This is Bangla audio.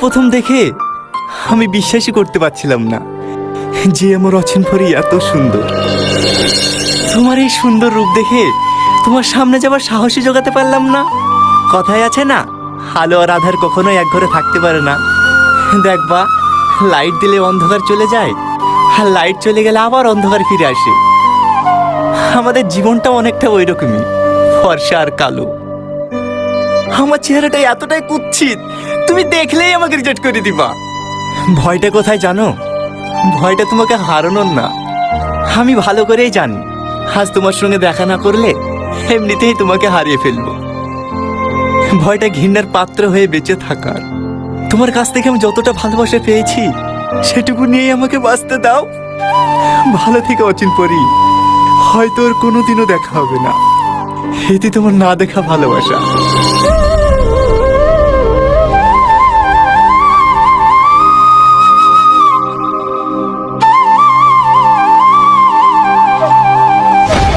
প্রথম দেখে আমি বিশ্বাসই করতে পারছিলাম না যে আমার অচিনপরি এত সুন্দর। তোমার এই সুন্দর রূপ দেখে তোমার সামনে যাবার সাহসই জোগাতে পারলাম না। কথায় আছে না, আলো আর আধার কখনোই এক ঘরে থাকতে পারে না। দেখবা, লাইট দিলে অন্ধকার চলে যায়, আর লাইট চলে গেলে আবার অন্ধকার ফিরে আসে। আমাদের জীবনটা অনেকটা ওই রকমই, ফর্সা আর কালো। আমার চেহারাটা এতটাই কুৎসিত, তুমি দেখলেই আমাকে রিজেক্ট করে দিবা। ভয়টা কোথায় জানো? ভয়টা তোমাকে হারানোর না। আমি ভালো করেই জানি আজ তোমার সঙ্গে দেখা না করলে এমনিতেই তোমাকে হারিয়ে ফেলবো। ভয়টা ঘৃণার পাত্র হয়ে বেঁচে থাকার। তোমার কাছ থেকে আমি যতটা ভালোবাসা পেয়েছি সেটুকু নিয়েই আমাকে বাঁচতে দাও। ভালো থেকে অচিনপরি, হয়তো ওর কোনোদিনও দেখা হবে না। এটি তোমার না দেখা ভালোবাসা।